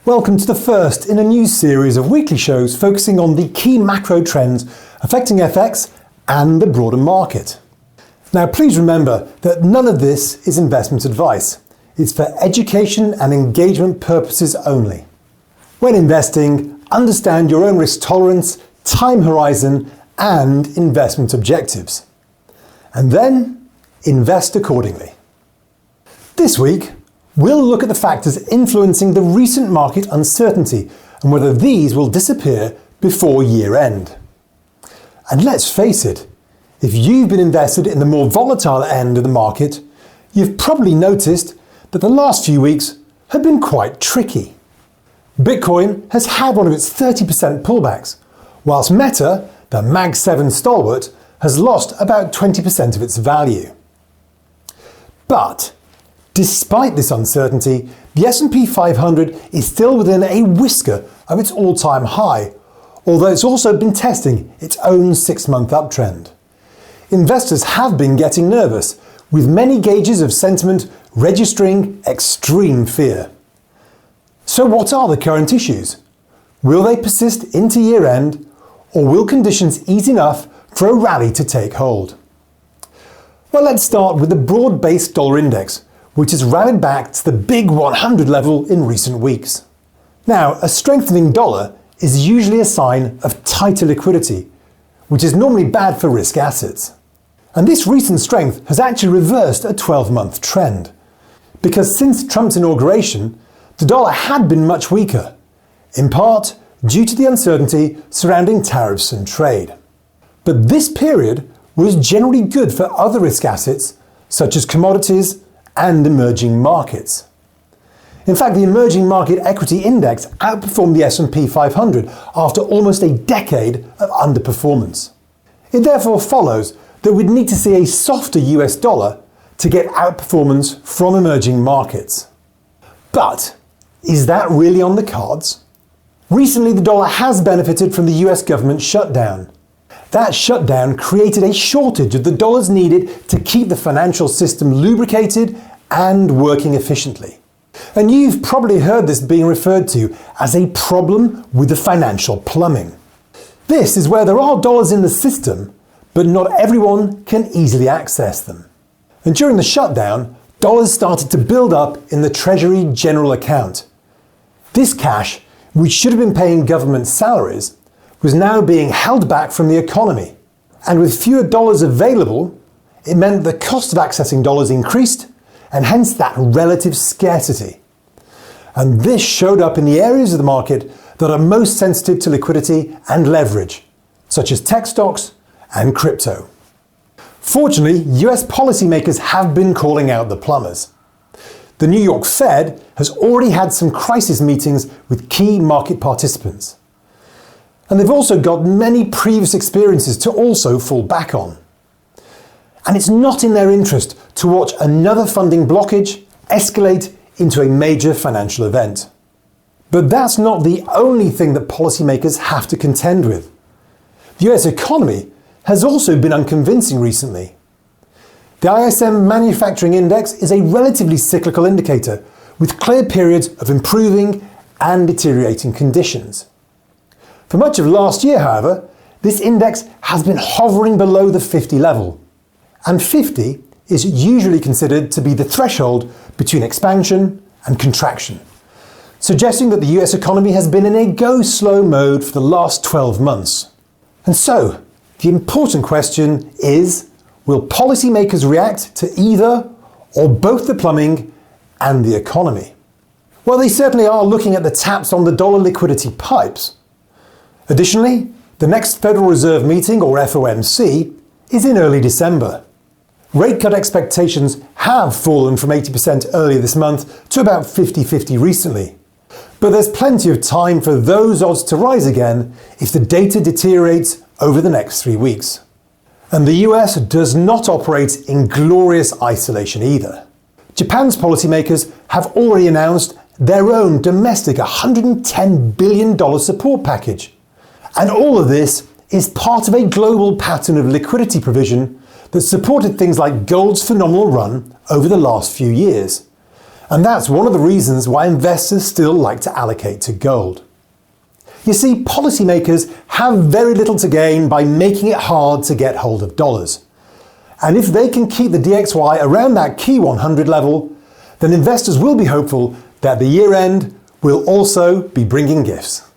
Welcome to the first in a new series of weekly shows focusing on the key macro trends affecting FX and the broader market. Now, please remember that none of this is investment advice. It's for education and engagement purposes only. When investing, understand your own risk tolerance, time horizon, and investment objectives. And then, invest accordingly. This week, we'll look at the factors influencing the recent market uncertainty and whether these will disappear before year end. And let's face it, if you've been invested in the more volatile end of the market, you've probably noticed that the last few weeks have been quite tricky. Bitcoin has had one of its 30% pullbacks, whilst Meta, the Mag 7 stalwart, has lost about 20% of its value. But despite this uncertainty, the S&P 500 is still within a whisker of its all-time high, although it's also been testing its own 6-month uptrend. Investors have been getting nervous, with many gauges of sentiment registering extreme fear. So what are the current issues? Will they persist into year-end, or will conditions ease enough for a rally to take hold? Well, let's start with the broad-based dollar index, which has rallied back to the big 100 level in recent weeks. Now, a strengthening dollar is usually a sign of tighter liquidity, which is normally bad for risk assets. And this recent strength has actually reversed a 12-month trend, because since Trump's inauguration, the dollar had been much weaker, in part due to the uncertainty surrounding tariffs and trade. But this period was generally good for other risk assets, such as commodities and emerging markets. In fact, the emerging market equity index outperformed the S&P 500 after almost a decade of underperformance. It therefore follows that we'd need to see a softer US dollar to get outperformance from emerging markets. But is that really on the cards? Recently, the dollar has benefited from the US government shutdown. That shutdown created a shortage of the dollars needed to keep the financial system lubricated and working efficiently. And you've probably heard this being referred to as a problem with the financial plumbing. This is where there are dollars in the system, but not everyone can easily access them. And during the shutdown, dollars started to build up in the Treasury General Account. This cash, which should have been paying government salaries, was now being held back from the economy. And with fewer dollars available, it meant the cost of accessing dollars increased, and hence that relative scarcity. And this showed up in the areas of the market that are most sensitive to liquidity and leverage, such as tech stocks and crypto. Fortunately, US policymakers have been calling out the plumbers. The New York Fed has already had some crisis meetings with key market participants. And they've also got many previous experiences to also fall back on. And it's not in their interest to watch another funding blockage escalate into a major financial event. But that's not the only thing that policymakers have to contend with. The US economy has also been unconvincing recently. The ISM Manufacturing Index is a relatively cyclical indicator, with clear periods of improving and deteriorating conditions. For much of last year, however, this index has been hovering below the 50 level, and 50 is usually considered to be the threshold between expansion and contraction, suggesting that the US economy has been in a go-slow mode for the last 12 months. And so, the important question is, will policymakers react to either or both the plumbing and the economy? Well, they certainly are looking at the taps on the dollar liquidity pipes. Additionally, the next Federal Reserve meeting, or FOMC, is in early December. Rate cut expectations have fallen from 80% earlier this month to about 50-50 recently. But there's plenty of time for those odds to rise again if the data deteriorates over the next 3 weeks. And the US does not operate in glorious isolation either. Japan's policymakers have already announced their own domestic $110 billion support package. And all of this is part of a global pattern of liquidity provision that supported things like gold's phenomenal run over the last few years, And that's one of the reasons why investors still like to allocate to gold. You see, policymakers have very little to gain by making it hard to get hold of dollars. And if they can keep the DXY around that key 100 level, then investors will be hopeful that the year end will also be bringing gifts.